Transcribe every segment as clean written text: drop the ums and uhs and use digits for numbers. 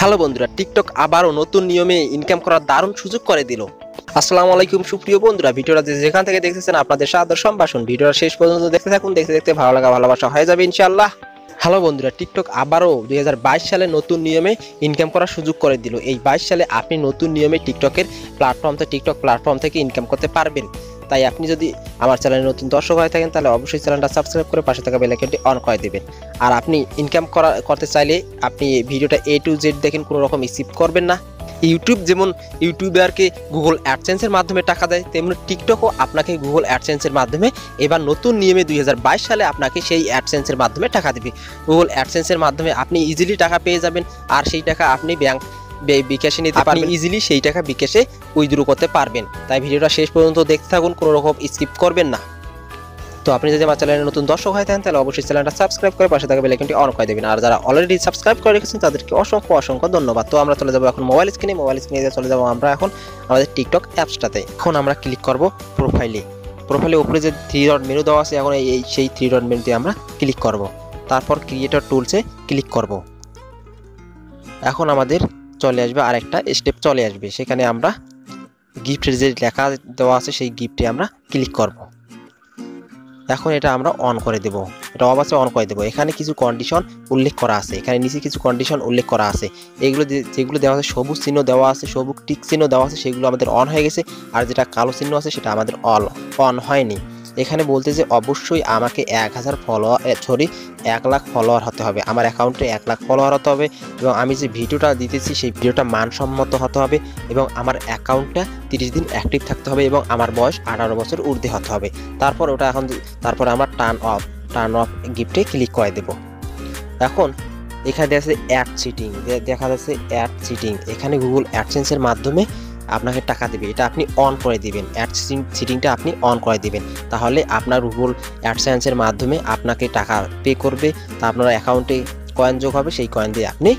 Hello বন্ধুরা, TikTok আবারও নতুন নিয়মে ইনকাম করার দারুণ সুযোগ করে দিল। আসসালামু আলাইকুম সুপ্রিয় বন্ধুরা, ভিডিওটা যেখান থেকে দেখতেছেন আপনাদের সাদর সম্ভাষণ। ভিডিওটা শেষ পর্যন্ত দেখতে থাকুন, দেখতে দেখতে ভালো লাগা ভালোবাসা হয়ে যাবে ইনশাআল্লাহ। হ্যালো বন্ধুরা, টিকটক আবারও 2022 সালে নতুন নিয়মে ইনকাম করার সুযোগ করে দিল। এই 22 সালে আপনি নতুন নিয়মে টিকটক প্ল্যাটফর্ম থেকে ইনকাম করতে পারবেন। তাই আপনি যদি আমার চ্যানেলে নতুন দর্শক হয়ে থাকেন তাহলে অবশ্যই চ্যানেলটা সাবস্ক্রাইব করে পাশে থাকা বেল আইকনটি অন করে দেবেন। আর আপনি ইনকাম করতে চাইলে আপনি ভিডিওটা A to Z দেখেন, কোনো রকম স্কিপ করবেন না। ইউটিউব যেমন ইউটিউবারকে গুগল অ্যাডসেন্সের মাধ্যমে টাকা দেয়, তেমনি টিকটকও আপনাকে গুগল অ্যাডসেন্সের মাধ্যমে এবার নতুন নিয়মে 2022 সালে আপনাকে সেই অ্যাডসেন্সের মাধ্যমে টাকা দেবে। গুগল অ্যাডসেন্সের মাধ্যমে আপনি ইজিলি টাকা পেয়ে যাবেন, আর সেই টাকা আপনি ব্যাংক বিকাশে নিতে পারবেন, ইজিলি সেই টাকা বিকাশে উইথড্র করতে পারবেন। তাই ভিডিওটা শেষ পর্যন্ত দেখতে থাকুন, কোনো রকম স্কিপ করবেন না। তো আপনি যদি আমার চ্যানেলে নতুন দর্শক হয়ে থাকেন তাহলে অবশ্যই চ্যানেলটা সাবস্ক্রাইব করে পাশে থাকা বেল আইকনটি অন করে দেবেন। আর যারা অলরেডি সাবস্ক্রাইব করে রেখেছেন তাদেরকে অসংখ্য ধন্যবাদ। তো আমরা চলে যাবো এখন মোবাইল স্ক্রিনে দিয়ে চলে যাবো আমরা এখন আমাদের টিকটক অ্যাপসটাতে। এখন আমরা ক্লিক করব প্রোফাইলে উপরে যে 3 ডট মেনু দেওয়া আছে, এখন সেই 3 ডট মেনুতে আমরা ক্লিক করব। তারপর ক্রিয়েটর টুলসে ক্লিক করব। এখন আমাদের চলে আসবে আরেকটা স্টেপ চলে আসবে, সেখানে আমরা গিফটের যে লেখা দেওয়া আছে সেই গিফটে আমরা ক্লিক করব। এখন এটা আমরা অন করে দেব, এটা অবশ্যই অন করে দেব। এখানে কিছু কন্ডিশন উল্লেখ করা আছে, এখানে নিচে কিছু কন্ডিশন উল্লেখ করা আছে। এগুলো যেগুলো দেওয়া আছে, সবুজ চিহ্ন দেওয়া আছে, সবুজ টিক চিহ্ন দেওয়া আছে, সেগুলো আমাদের অন হয়ে গেছে। আর যেটা কালো চিহ্ন আছে সেটা আমাদের অন হয়নি। এখানে বলতে যে অবশ্যই আমাকে 1 লাখ ফলোয়ার হতে হবে, আমার অ্যাকাউন্টে 1 লাখ ফলোয়ার হতে হবে, এবং আমি যে ভিডিওটা দিতেছি সেই ভিডিওটা মানসম্মত হতে হবে, এবং আমার অ্যাকাউন্টটা 30 দিন অ্যাক্টিভ থাকতে হবে, এবং আমার বয়স 18 বছর ঊর্ধ্বে হতে হবে। তারপর আমরা টার্ন অফ গিফটে ক্লিক করে দেব। এখন এখানে দেখা যাচ্ছে অ্যাড চিটিং। এখানে গুগল অ্যাডসেন্সের মাধ্যমে আপনাকে টাকা দেবে, এটা আপনি অন করে দিবেন। চিটিংটা আপনি অন করে দিবেন, তাহলে আপনার গুগল অ্যাডসেন্সের মাধ্যমে আপনাকে টাকা পে করবে। তা আপনার অ্যাকাউন্টে কয়েন যোগ হবে, সেই কয়েন দিয়ে আপনি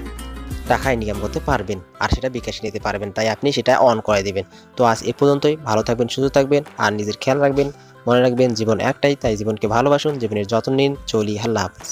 টাকা ইনকাম করতে পারবেন, আর সেটা বিকাশে নিতে পারবেন। তাই আপনি সেটা অন করে দিবেন। তো আজ এ পর্যন্তই। ভালো থাকবেন, সুস্থ থাকবেন, আর নিজের খেয়াল রাখবেন। মনে রাখবেন জীবন একটাই, তাই জীবনকে ভালোবাসুন, জীবনের যত্ন নিন। চলি, আল্লাহ হাফেজ।